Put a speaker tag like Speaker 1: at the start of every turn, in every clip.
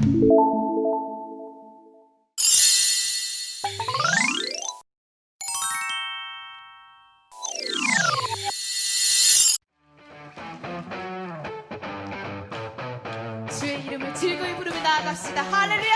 Speaker 1: 주의 이름을 즐거이 부르며 나아갑시다. 할렐루야.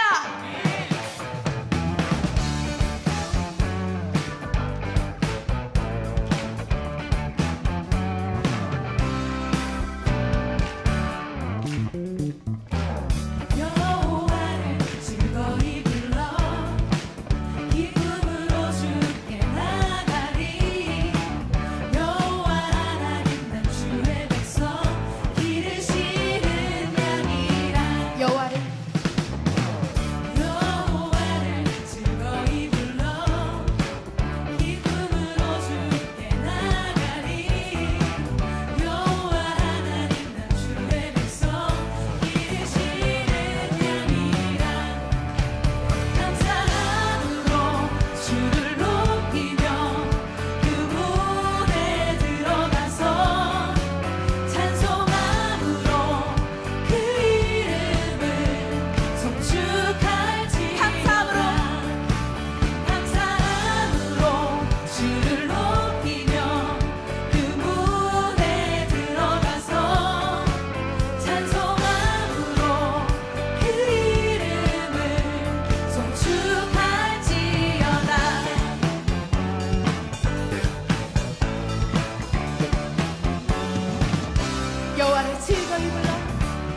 Speaker 1: 여호와를 즐거이 불러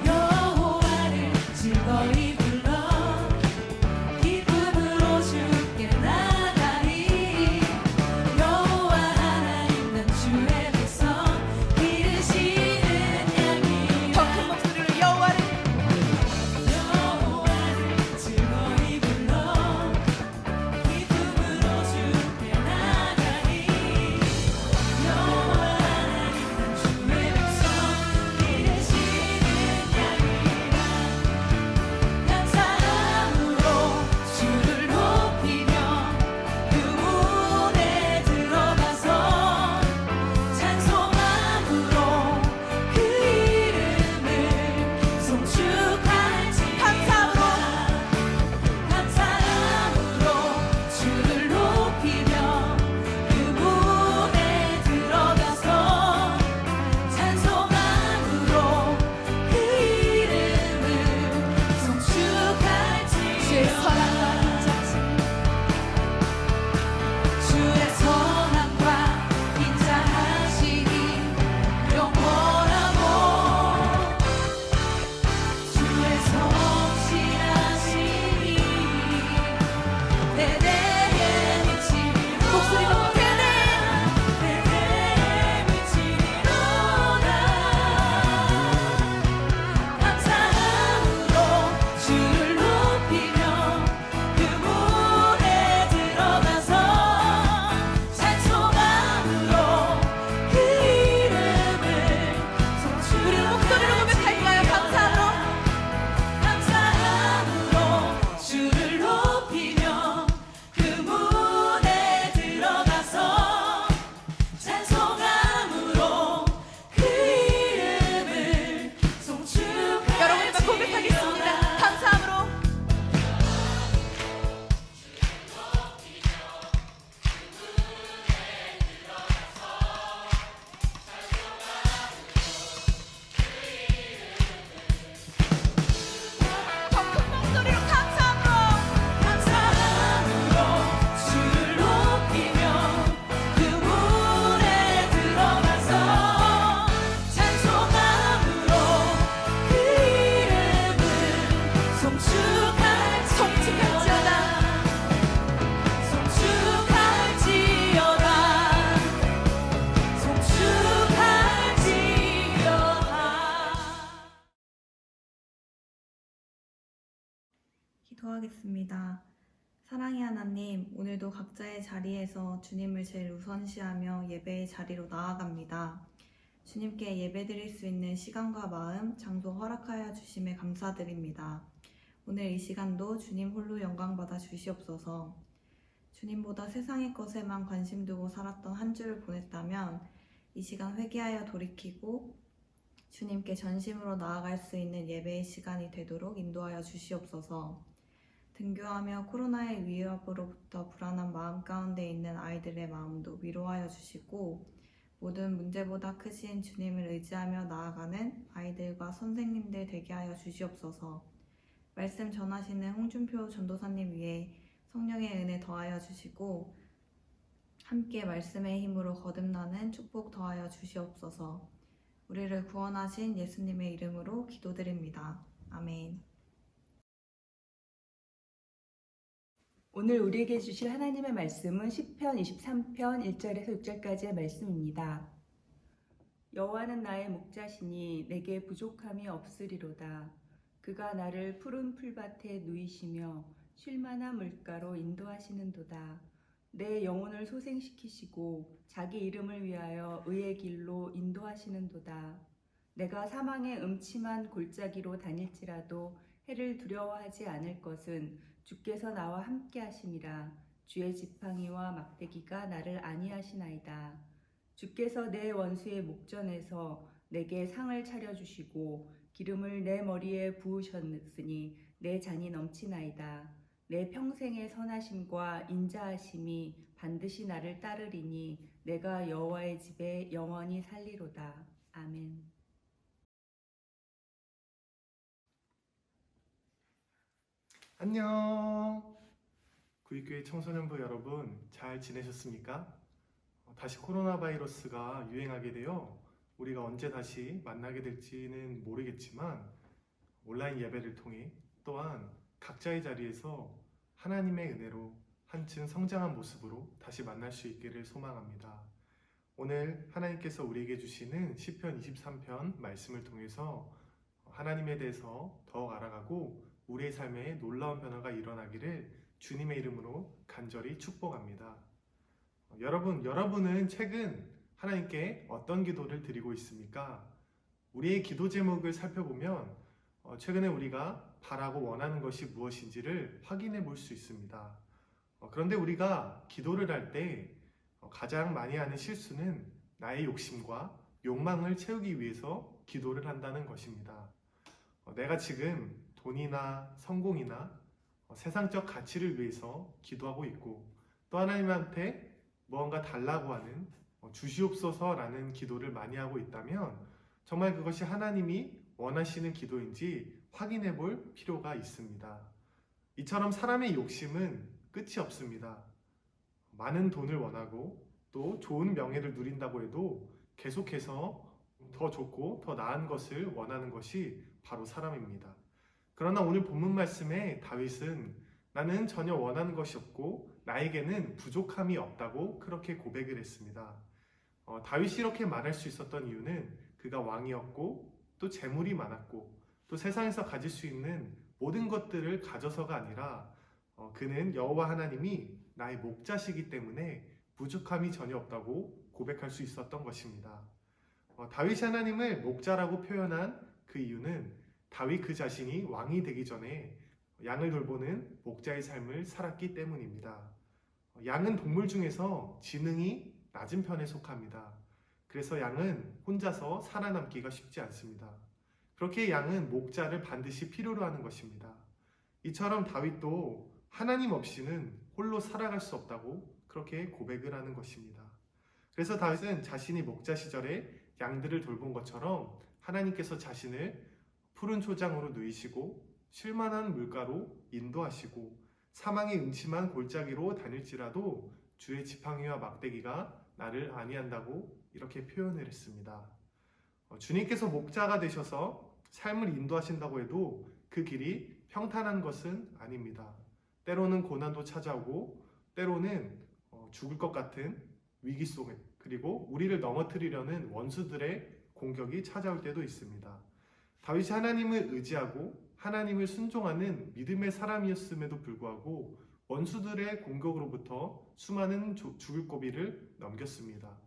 Speaker 1: 여호와를 즐거이 불러 기쁨으로 주께 나가리 여호와 하나님 난 주의 백성 기르시는 양이 더 큰 목소리로 여호와를 즐거이 불러 기쁨으로 주께 나가리 여호와 하나님 난 주의 백성
Speaker 2: 기도하겠습니다. 사랑의 하나님, 오늘도 각자의 자리에서 주님을 제일 우선시하며 예배의 자리로 나아갑니다. 주님께 예배드릴 수 있는 시간과 마음, 장소 허락하여 주심에 감사드립니다. 오늘 이 시간도 주님 홀로 영광받아 주시옵소서. 주님보다 세상의 것에만 관심 두고 살았던 한 주를 보냈다면 이 시간 회개하여 돌이키고 주님께 전심으로 나아갈 수 있는 예배의 시간이 되도록 인도하여 주시옵소서. 등교하며 코로나의 위협으로부터 불안한 마음 가운데 있는 아이들의 마음도 위로하여 주시고 모든 문제보다 크신 주님을 의지하며 나아가는 아이들과 선생님들 되게 하여 주시옵소서. 말씀 전하시는 홍준표 전도사님 위에 성령의 은혜 더하여 주시고 함께 말씀의 힘으로 거듭나는 축복 더하여 주시옵소서. 우리를 구원하신 예수님의 이름으로 기도드립니다. 아멘.
Speaker 3: 오늘 우리에게 주실 하나님의 말씀은 시편 23편 1절에서 6절까지의 말씀입니다. 여호와는 나의 목자시니 내게 부족함이 없으리로다. 그가 나를 푸른 풀밭에 누이시며 쉴만한 물가로 인도하시는도다. 내 영혼을 소생시키시고 자기 이름을 위하여 의의 길로 인도하시는도다. 내가 사망의 음침한 골짜기로 다닐지라도 해를 두려워하지 않을 것은 주께서 나와 함께 하심이라. 주의 지팡이와 막대기가 나를 안위하시나이다. 주께서 내 원수의 목전에서 내게 상을 차려주시고 기름을 내 머리에 부으셨으니 내 잔이 넘치나이다. 내 평생의 선하심과 인자하심이 반드시 나를 따르리니 내가 여호와의 집에 영원히 살리로다. 아멘.
Speaker 4: 안녕. 구입교회 청소년부 여러분 잘 지내셨습니까? 다시 코로나 바이러스가 유행하게 되어 우리가 언제 다시 만나게 될지는 모르겠지만 온라인 예배를 통해 또한 각자의 자리에서 하나님의 은혜로 한층 성장한 모습으로 다시 만날 수 있기를 소망합니다. 오늘 하나님께서 우리에게 주시는 시편 23편 말씀을 통해서 하나님에 대해서 더욱 알아가고 우리의 삶에 놀라운 변화가 일어나기를 주님의 이름으로 간절히 축복합니다. 여러분은 최근 하나님께 어떤 기도를 드리고 있습니까? 우리의 기도 제목을 살펴보면 최근에 우리가 바라고 원하는 것이 무엇인지를 확인해 볼 수 있습니다. 그런데 우리가 기도를 할 때 가장 많이 하는 실수는 나의 욕심과 욕망을 채우기 위해서 기도를 한다는 것입니다. 내가 지금 돈이나 성공이나 세상적 가치를 위해서 기도하고 있고 또 하나님한테 무언가 달라고 하는 주시옵소서라는 기도를 많이 하고 있다면 정말 그것이 하나님이 원하시는 기도인지 확인해 볼 필요가 있습니다. 이처럼 사람의 욕심은 끝이 없습니다. 많은 돈을 원하고 또 좋은 명예를 누린다고 해도 계속해서 더 좋고 더 나은 것을 원하는 것이 바로 사람입니다. 그러나 오늘 본문 말씀에 다윗은 나는 전혀 원하는 것이 없고 나에게는 부족함이 없다고 그렇게 고백을 했습니다. 다윗이 이렇게 말할 수 있었던 이유는 그가 왕이었고 또 재물이 많았고 또 세상에서 가질 수 있는 모든 것들을 가져서가 아니라 그는 여호와 하나님이 나의 목자시기 때문에 부족함이 전혀 없다고 고백할 수 있었던 것입니다. 다윗이 하나님을 목자라고 표현한 그 이유는 다윗 그 자신이 왕이 되기 전에 양을 돌보는 목자의 삶을 살았기 때문입니다. 양은 동물 중에서 지능이 낮은 편에 속합니다. 그래서 양은 혼자서 살아남기가 쉽지 않습니다. 그렇게 양은 목자를 반드시 필요로 하는 것입니다. 이처럼 다윗도 하나님 없이는 홀로 살아갈 수 없다고 그렇게 고백을 하는 것입니다. 그래서 다윗은 자신이 목자 시절에 양들을 돌본 것처럼 하나님께서 자신을 푸른 초장으로 누이시고 쉴만한 물가로 인도하시고 사망의 음침한 골짜기로 다닐지라도 주의 지팡이와 막대기가 나를 안위한다고 이렇게 표현을 했습니다. 주님께서 목자가 되셔서 삶을 인도하신다고 해도 그 길이 평탄한 것은 아닙니다. 때로는 고난도 찾아오고 때로는 죽을 것 같은 위기 속에 그리고 우리를 넘어뜨리려는 원수들의 공격이 찾아올 때도 있습니다. 다윗이 하나님을 의지하고 하나님을 순종하는 믿음의 사람이었음에도 불구하고 원수들의 공격으로부터 수많은 죽을 고비를 넘겼습니다.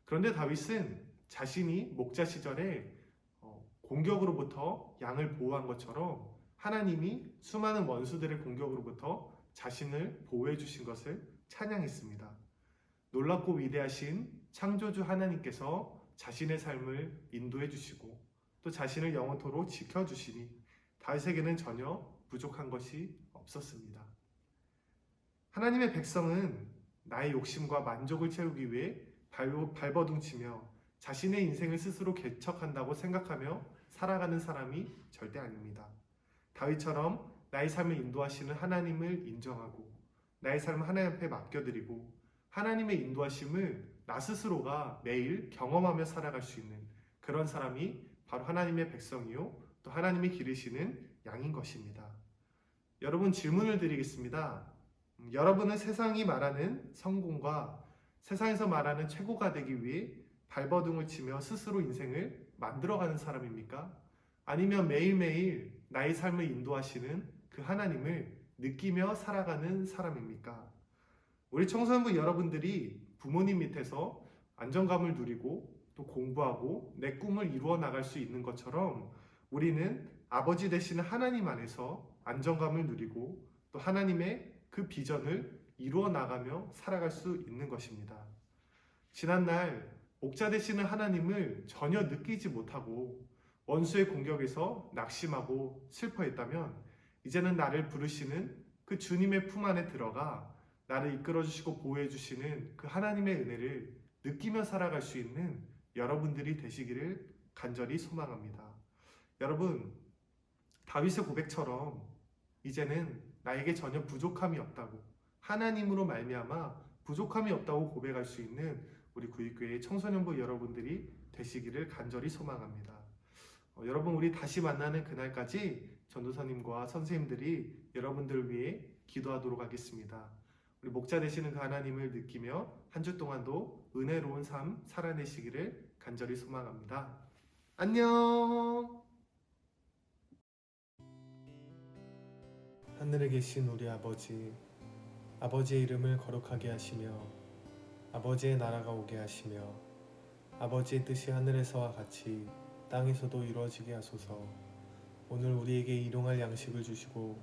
Speaker 4: 그런데 다윗은 자신이 목자 시절에 공격으로부터 양을 보호한 것처럼 하나님이 수많은 원수들의 공격으로부터 자신을 보호해 주신 것을 찬양했습니다. 놀랍고 위대하신 창조주 하나님께서 자신의 삶을 인도해 주시고 또 자신을 영원토록 지켜주시니 다윗에게는 전혀 부족한 것이 없었습니다. 하나님의 백성은 나의 욕심과 만족을 채우기 위해 발버둥치며 자신의 인생을 스스로 개척한다고 생각하며 살아가는 사람이 절대 아닙니다. 다윗처럼 나의 삶을 인도하시는 하나님을 인정하고 나의 삶을 하나님 앞에 맡겨드리고 하나님의 인도하심을 나 스스로가 매일 경험하며 살아갈 수 있는 그런 사람이 바로 하나님의 백성이요 또 하나님이 기르시는 양인 것입니다. 여러분, 질문을 드리겠습니다. 여러분은 세상이 말하는 성공과 세상에서 말하는 최고가 되기 위해 발버둥을 치며 스스로 인생을 만들어가는 사람입니까? 아니면 매일매일 나의 삶을 인도하시는 그 하나님을 느끼며 살아가는 사람입니까? 우리 청소년부 여러분들이 부모님 밑에서 안정감을 누리고 또 공부하고 내 꿈을 이루어 나갈 수 있는 것처럼 우리는 아버지 되시는 하나님 안에서 안정감을 누리고 또 하나님의 그 비전을 이루어 나가며 살아갈 수 있는 것입니다. 지난날 목자 되시는 하나님을 전혀 느끼지 못하고 원수의 공격에서 낙심하고 슬퍼했다면 이제는 나를 부르시는 그 주님의 품 안에 들어가 나를 이끌어 주시고 보호해 주시는 그 하나님의 은혜를 느끼며 살아갈 수 있는 여러분들이 되시기를 간절히 소망합니다. 여러분, 다윗의 고백처럼 이제는 나에게 전혀 부족함이 없다고 하나님으로 말미암아 부족함이 없다고 고백할 수 있는 우리 구입교회 청소년부 여러분들이 되시기를 간절히 소망합니다. 여러분, 우리 다시 만나는 그날까지 전도사님과 선생님들이 여러분들을 위해 기도하도록 하겠습니다. 우리 목자 되시는 그 하나님을 느끼며 한 주 동안도 은혜로운 삶 살아내시기를 간절히 소망합니다. 안녕. 하늘에 계신 우리 아버지, 아버지의 이름을 거룩하게 하시며 아버지의 나라가 오게 하시며 아버지의 뜻이 하늘에서와 같이 땅에서도 이루어지게 하소서. 오늘 우리에게 일용할 양식을 주시고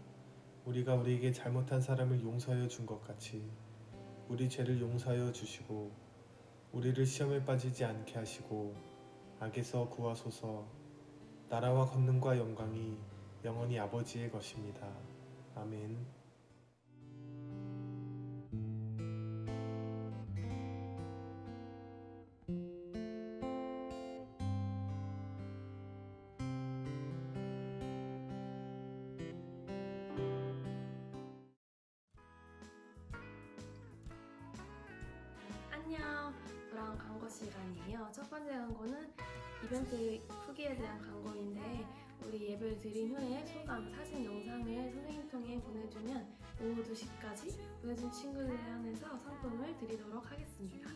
Speaker 4: 우리가 우리에게 잘못한 사람을 용서하여 준 것 같이 우리 죄를 용서하여 주시고 우리를 시험에 빠지지 않게 하시고 악에서 구하소서. 나라와 권능과 영광이 영원히 아버지의 것입니다. 아멘.
Speaker 5: 안녕. 저랑 광고 시간이에요. 첫 번째 광고는 이벤트 후기에 대한 광고인데 우리 예배를 드린 후에 소감, 사진, 영상을 선생님 통해 보내주면 오후 2시까지 보내준 친구들에 한해서 상품을 드리도록 하겠습니다.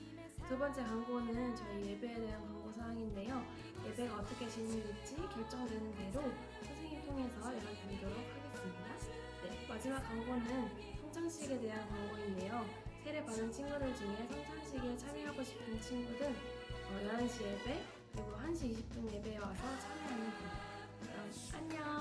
Speaker 5: 두 번째 광고는 저희 예배에 대한 광고 사항인데요. 예배가 어떻게 진행될지 결정되는 대로 선생님 통해서 연락드리도록 하겠습니다. 네, 마지막 광고는 성찬식에 대한 광고인데요. 세례 받은 친구들 중에 성찬식에 참여하고 싶은 친구들 11시 예배 그리고 1시 20분 예배에 와서 참여하면 됩니다. 그럼 안녕.